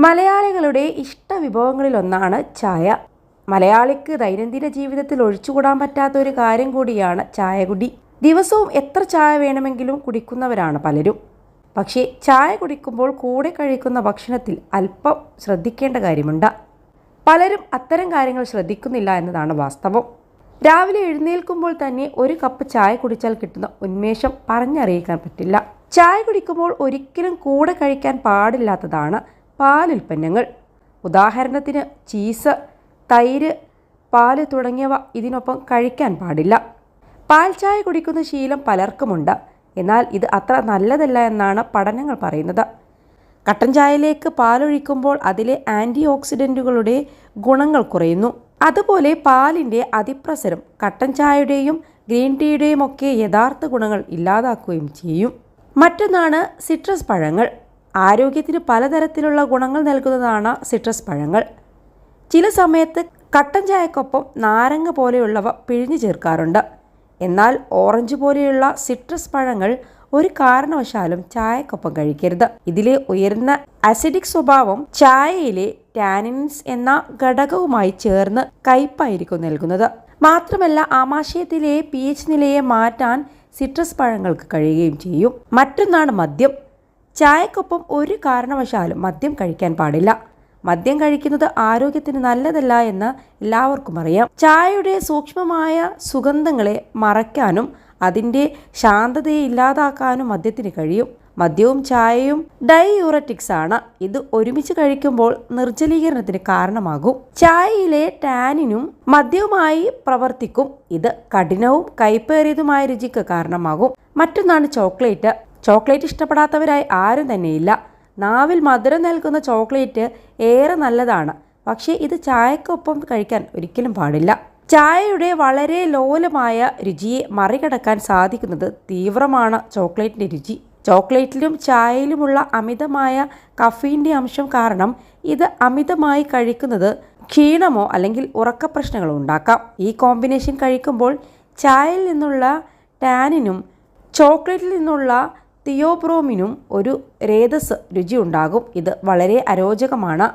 മലയാളികളുടെ ഇഷ്ടവിഭവങ്ങളിലൊന്നാണ് ചായ. മലയാളിക്ക് ദൈനംദിന ജീവിതത്തിൽ ഒഴിച്ചുകൂടാൻ പറ്റാത്ത ഒരു കാര്യം കൂടിയാണ് ചായകുടി. ദിവസവും എത്ര ചായ വേണമെങ്കിലും കുടിക്കുന്നവരാണ് പലരും. പക്ഷേ ചായ കുടിക്കുമ്പോൾ കൂടെ കഴിക്കുന്ന ഭക്ഷണത്തിൽ അല്പം ശ്രദ്ധിക്കേണ്ട കാര്യമുണ്ട്. പലരും അത്തരം കാര്യങ്ങൾ ശ്രദ്ധിക്കുന്നില്ല എന്നതാണ് വാസ്തവം. രാവിലെ എഴുന്നേൽക്കുമ്പോൾ തന്നെ ഒരു കപ്പ് ചായ കുടിച്ചാൽ കിട്ടുന്ന ഉന്മേഷം പറഞ്ഞറിയിക്കാൻ പറ്റില്ല. ചായ കുടിക്കുമ്പോൾ ഒരിക്കലും കൂടെ കഴിക്കാൻ പാടില്ലാത്തതാണ് പാലുൽപ്പന്നങ്ങൾ. ഉദാഹരണത്തിന് ചീസ്, തൈര്, പാല് തുടങ്ങിയവ ഇതിനൊപ്പം കഴിക്കാൻ പാടില്ല. പാൽ ചായ കുടിക്കുന്ന ശീലം പലർക്കുമുണ്ട്. എന്നാൽ ഇത് അത്ര നല്ലതല്ല എന്നാണ് പഠനങ്ങൾ പറയുന്നത്. കട്ടൻ ചായയിലേക്ക് പാലൊഴിക്കുമ്പോൾ അതിലെ ആൻറ്റി ഓക്സിഡൻറ്റുകളുടെ ഗുണങ്ങൾ കുറയുന്നു. അതുപോലെ പാലിൻ്റെ അതിപ്രസരം കട്ടൻ ചായയുടെയും ഗ്രീൻ ടീയുടെയും ഒക്കെ യഥാർത്ഥ ഗുണങ്ങൾ ഇല്ലാതാക്കുകയും ചെയ്യും. മറ്റൊന്നാണ് സിട്രസ് പഴങ്ങൾ. ആരോഗ്യത്തിന് പലതരത്തിലുള്ള ഗുണങ്ങൾ നൽകുന്നതാണ് സിട്രസ് പഴങ്ങൾ. ചില സമയത്ത് കട്ടൻ ചായക്കൊപ്പം നാരങ്ങ പോലെയുള്ളവ പിഴിഞ്ഞു ചേർക്കാറുണ്ട്. എന്നാൽ ഓറഞ്ച് പോലെയുള്ള സിട്രസ് പഴങ്ങൾ ഒരു കാരണവശാലും ചായക്കൊപ്പം കഴിക്കരുത്. ഇതിലെ ഉയർന്ന അസിഡിക് സ്വഭാവം ചായയിലെ ടാനിൻസ് എന്ന ഘടകവുമായി ചേർന്ന് കയ്പായിരിക്കും നൽകുന്നത്. മാത്രമല്ല ആമാശയത്തിലെ pH നിലയെ മാറ്റാൻ സിട്രസ് പഴങ്ങൾക്ക് കഴിയുകയും ചെയ്യും. മറ്റൊന്നാണ് മദ്യം. ചായക്കൊപ്പം ഒരു കാരണവശാലും മദ്യം കഴിക്കാൻ പാടില്ല. മദ്യം കഴിക്കുന്നത് ആരോഗ്യത്തിന് നല്ലതല്ല എന്ന് എല്ലാവർക്കും അറിയാം. ചായയുടെ സൂക്ഷ്മമായ സുഗന്ധങ്ങളെ മറയ്ക്കാനും അതിൻ്റെ ശാന്തതയെ ഇല്ലാതാക്കാനും മദ്യത്തിന് കഴിയും. മദ്യവും ചായയും ഡൈയൂററ്റിക്സ് ആണ്. ഇത് ഒരുമിച്ച് കഴിക്കുമ്പോൾ നിർജ്ജലീകരണത്തിന് കാരണമാകും. ചായയിലെ ടാനിനും മദ്യവുമായി പ്രവർത്തിക്കും. ഇത് കഠിനവും കയ്പേറിയതുമായ രുചിക്ക് കാരണമാകും. മറ്റൊന്നാണ് ചോക്ലേറ്റ്. ചോക്ലേറ്റ് ഇഷ്ടപ്പെടാത്തവരായി ആരും തന്നെയില്ല. നാവിൽ മധുരം നൽകുന്ന ചോക്ലേറ്റ് ഏറെ നല്ലതാണ്. പക്ഷേ ഇത് ചായക്കൊപ്പം കഴിക്കാൻ ഒരിക്കലും പാടില്ല. ചായയുടെ വളരെ ലോലമായ രുചിയെ മറികടക്കാൻ സാധിക്കുന്നത് തീവ്രമാണ് ചോക്ലേറ്റിൻ്റെ രുചി. ചോക്ലേറ്റിലും ചായയിലുമുള്ള അമിതമായ കഫീൻ്റെ അംശം കാരണം ഇത് അമിതമായി കഴിക്കുന്നത് ക്ഷീണമോ അല്ലെങ്കിൽ ഉറക്കപ്രശ്നങ്ങളോ ഉണ്ടാക്കാം. ഈ കോമ്പിനേഷൻ കഴിക്കുമ്പോൾ ചായയിൽ നിന്നുള്ള ടാനിനും ചോക്ലേറ്റിൽ നിന്നുള്ള തിയോബ്രോമിനും ഒരു രേതസ് രുചി ഉണ്ടാകും. ഇത് വളരെ അരോചകമാണ്.